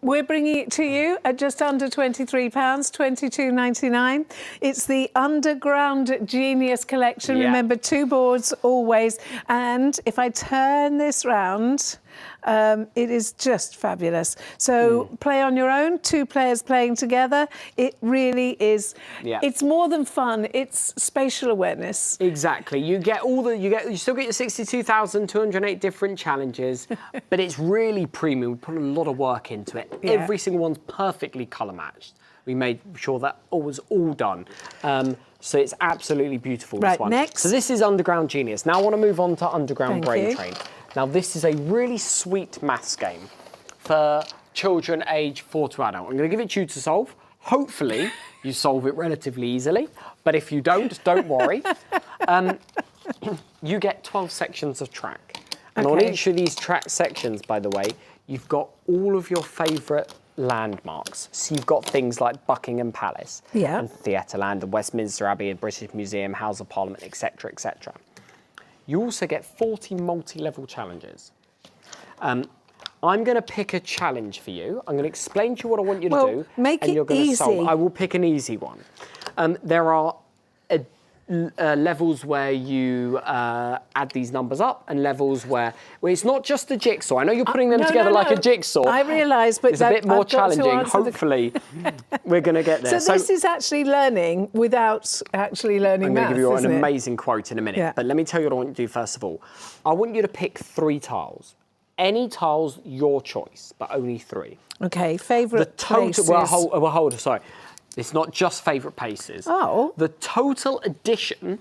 We're bringing it to you at just under £23, £22.99. It's the Underground Genius collection. Yeah. Remember, 2 boards always. And if I turn this round, it is just fabulous. So play on your own, 2 players playing together. It really is. Yeah. It's more than fun. It's spatial awareness. Exactly. You still get your 62,208 different challenges, but it's really premium. We put a lot of work into it. Yeah. Every single one's perfectly colour matched. We made sure that all was all done. So it's absolutely beautiful, Right, this one. next. So this is Underground Genius. Now I want to move on to Underground Thank Brain you. Train. Now this is a really sweet maths game for children aged 4 to adult. I'm going to give it to you to solve. Hopefully you solve it relatively easily, but if you don't worry. You get 12 sections of track. And on Okay. each of these track sections, by the way, you've got all of your favourite landmarks. So you've got things like Buckingham Palace, Yeah. and Theatreland, and Westminster Abbey, and British Museum, House of Parliament, etc., etc. You also get 40 multi-level challenges. I'm going to pick a challenge for you. I'm going to explain to you what I want you to Well, do. make and it you're going to solve. easy. I will pick an easy one. There are levels where you add these numbers up, and levels where it's not just a jigsaw. I know you're putting them No, together no, like no. a jigsaw. I realise, but it's a bit more I've got to challenging. answer the- Hopefully, we're going to get there. So this is actually learning without actually learning I'm going maths, to give you an isn't it? amazing quote in a minute. Yeah. But let me tell you what I want you to do first of all. I want you to pick 3 tiles. Any tiles, your choice, but only 3. Okay, The favourite total. places. Well, hold on. Sorry, it's not just favourite places. Oh. The total addition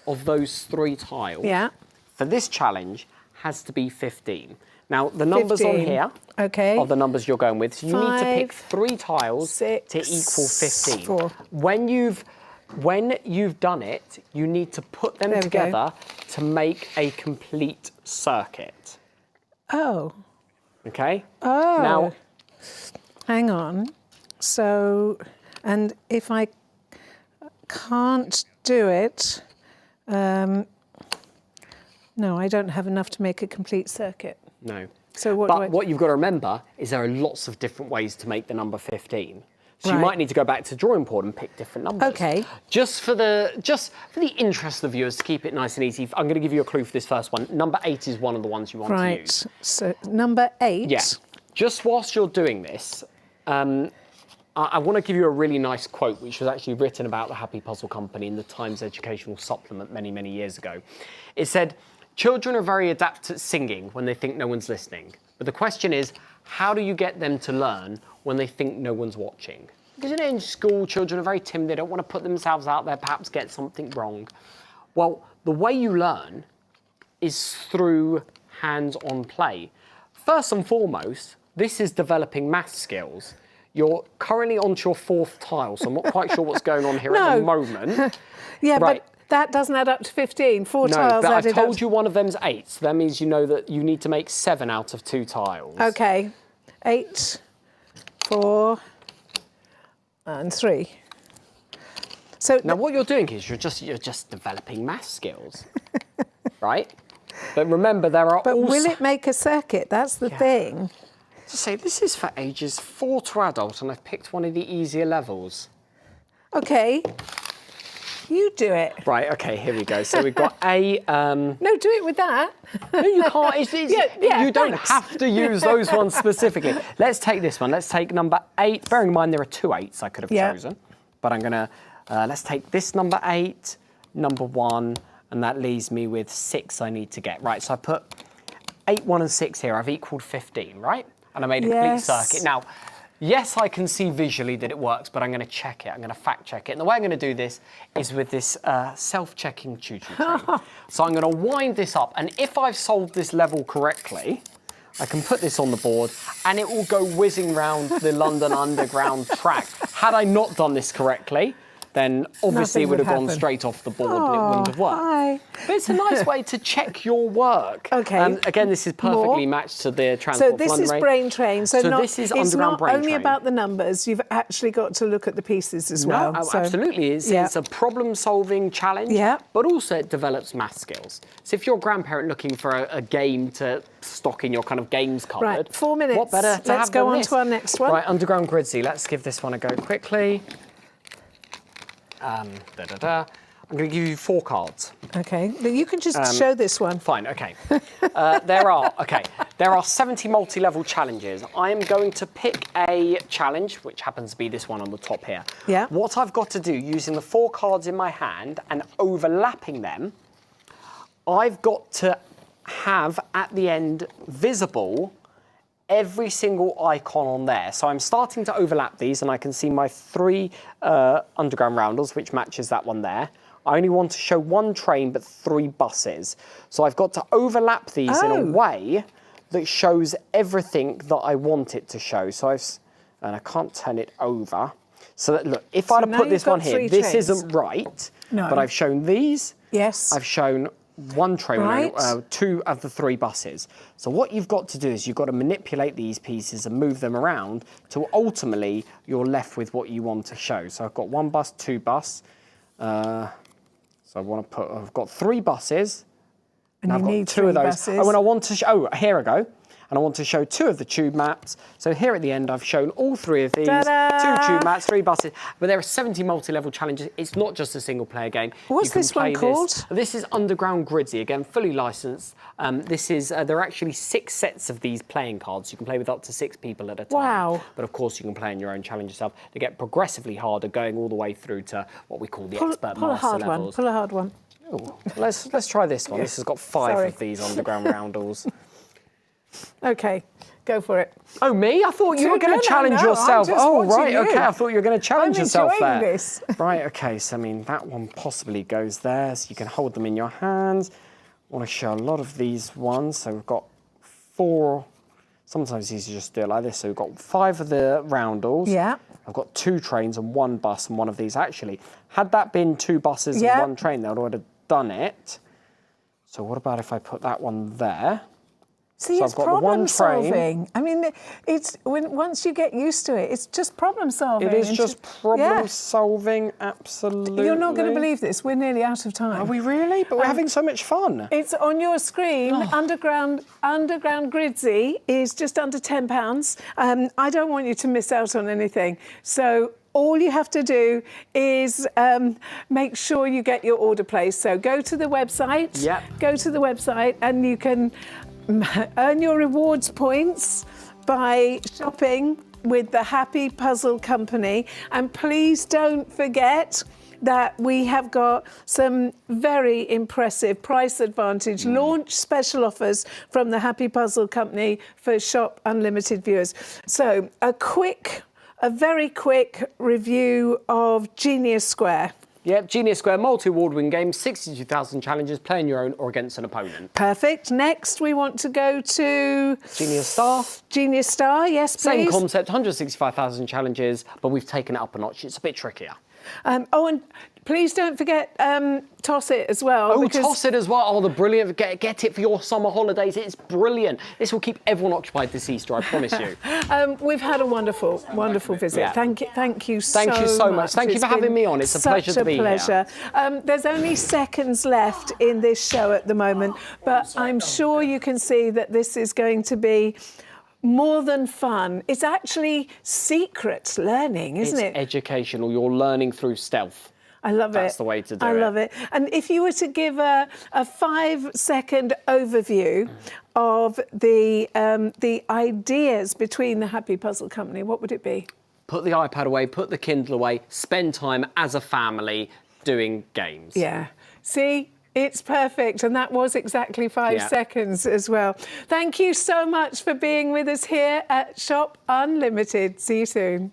of those 3 tiles. Yeah. For this challenge has to be 15. Now the numbers on 15. here. Okay. Are the numbers you're going with. So you need to pick 5, 3 tiles 6, to equal 15. 4. When you've When you've done it, you need to put them There we go. together to make a complete circuit. Oh. Okay? Oh. Now, Hang on. So, and if I can't do it, no, I don't have enough to make a complete circuit. no. So What you've got to remember is there are lots of different ways to make the number 15. So you Right. might need to go back to the drawing board and pick different numbers. Okay. Just for the interest of the viewers, to keep it nice and easy, I'm going to give you a clue for this first one. Number 8 is one of the ones you want to use. Right. So number 8. Yeah. Just whilst you're doing this, I want to give you a really nice quote, which was actually written about the Happy Puzzle Company in the Times Educational Supplement many, many years ago. It said, "Children are very adept at singing when they think no one's listening. But the question is, how do you get them to learn when they think no one's watching?" Because in school, children are very timid. They don't want to put themselves out there, perhaps get something wrong. Well, the way you learn is through hands-on play. First and foremost, this is developing math skills. You're currently onto your 4th tile, so I'm not quite sure what's going on here at the moment. Yeah, Right. but that doesn't add up to 15. 4 No, tiles but I added up. told you one of them's 8, so that means you know that you need to make 7 out of 2 tiles. Okay. 8, 4, and 3. So Now what you're doing is you're just developing math skills, right? But remember, there are but also... will it make a circuit? That's the thing. To say this is for ages 4 to adult, and I've picked one of the easier levels. Okay. You do it. Right. Okay. Here we go. So we've got a. No, do it with that. No, you can't. Yeah, you don't thanks. have to use those ones specifically. Let's take this one. Let's take number 8. Bearing in mind there are 2 8s I could have Yeah. chosen, but I'm gonna. Let's take this number 8, number 1, and that leaves me with 6 I need to get. Right. So I put 8, 1, and 6 here. I've equaled 15, right? And I made a complete Yes. circuit. Now, yes, I can see visually that it works, but I'm going to check it. I'm going to fact check it. And the way I'm going to do this is with this self-checking choo-choo train. So I'm going to wind this up, and if I've solved this level correctly, I can put this on the board, and it will go whizzing round the London Underground track. Had I not done this correctly, then obviously Nothing it would would have gone happen. straight off the board and it wouldn't have worked. Hi. But it's a nice way to check your work. Okay. Again, this is perfectly More. matched to the Transport So this for London is range. brain train. So not, this is it's Underground not Brain only Train. about the numbers. You've actually got to look at the pieces as well. No, So- absolutely. It's a problem-solving challenge, Yeah. but also it develops math skills. So if you're a grandparent looking for a game to stock in your kind of games cupboard, Right, 4 minutes. what better to Let's have go than on this? to our next one. Right, Underground Gridsy. Let's give this one a go quickly. I'm going to give you 4 cards. Okay. You can just show this one. Fine, okay. There are 70 multi-level challenges. I am going to pick a challenge, which happens to be this one on the top here. Yeah. What I've got to do, using the 4 cards in my hand and overlapping them, I've got to have at the end visible every single icon on there. So I'm starting to overlap these, and I can see my 3 underground roundels, which matches that one there. I only want to show 1 train, but 3 buses. So I've got to overlap these in a way that shows everything that I want it to show. So and I can't turn it over. So that, look, if I'd have now put this you've got one here, 3 this trains. isn't right. No. But I've shown these. Yes. I've shown 1 train, Right. 2 of the 3 buses. So what you've got to do is you've got to manipulate these pieces and move them around till ultimately you're left with what you want to show. So I've got 1 bus, 2 bus. So I've got 3 buses. And I've you got need 2 3 of those. buses. Oh, and I want to here I go. And I want to show 2 of the tube maps. So here at the end, I've shown all 3 of these. Ta-da! 2 tube maps, 3 buses. But there are 70 multi-level challenges. It's not just a single-player game. What's You can this one play called? This is Underground Gridsy, again, fully licensed. There are actually 6 sets of these playing cards. You can play with up to 6 people at a time. Wow. But of course, you can play in your own challenge yourself. They get progressively harder, going all the way through to what we call the expert Pull a master hard levels. one. Pull a hard one. Ooh, let's try this one. This has got 5 Sorry. of these underground roundels. Okay, go for it. Oh, me? I thought you were going No, to challenge no, yourself. I'm just Oh, watching right. you. Okay, I thought you were going to challenge I'm yourself enjoying there. this. Right. Okay. So I mean, that one possibly goes there, so you can hold them in your hands. I want to show a lot of these ones. So we've got 4. Sometimes it's easier just to do it like this. So we've got 5 of the roundels. Yeah. I've got 2 trains and 1 bus and one of these. Actually, had that been 2 buses Yeah. and 1 train, they would have done it. So what about if I put that one there? See, So it's I've got the one problem train. solving. I mean, once you get used to it, it's just problem solving. It is just problem Yeah. solving, absolutely. You're not going to believe this. We're nearly out of time. Are we really? But we're having so much fun. It's on your screen. Oh. Underground Gridsy is just under £10. I don't want you to miss out on anything. So all you have to do is make sure you get your order placed. So go to the website. Yep. Go to the website and you can earn your rewards points by shopping with the Happy Puzzle Company. And please don't forget that we have got some very impressive price advantage launch special offers from the Happy Puzzle Company for Shop Unlimited viewers. So a very quick review of Genius Square. Yep, Genius Square, multi-award-winning game, 62,000 challenges, playing your own or against an opponent. Perfect. Next, we want to go to Genius Star. Genius Star, yes, please. Same concept, 165,000 challenges, but we've taken it up a notch. It's a bit trickier. Oh, and please don't forget Toss It as well. Oh, because Toss It as well. Oh, the brilliant. Get it for your summer holidays. It's brilliant. This will keep everyone occupied this Easter, I promise you. we've had a wonderful visit. Yeah. Thank you so much. Thank you for having me on. It's a pleasure to be here. Such a pleasure. There's only seconds left in this show at the moment, but I'm sure you can see that this is going to be more than fun. It's actually secret learning, isn't it? It's educational. You're learning through stealth. I love it. That's the way to do it. I love it. And if you were to give a 5-second overview of the ideas between the Happy Puzzle Company, what would it be? Put the iPad away, put the Kindle away, spend time as a family doing games. Yeah. See? It's perfect, and that was exactly 5 seconds as well. Thank you so much for being with us here at Shop Unlimited. See you soon.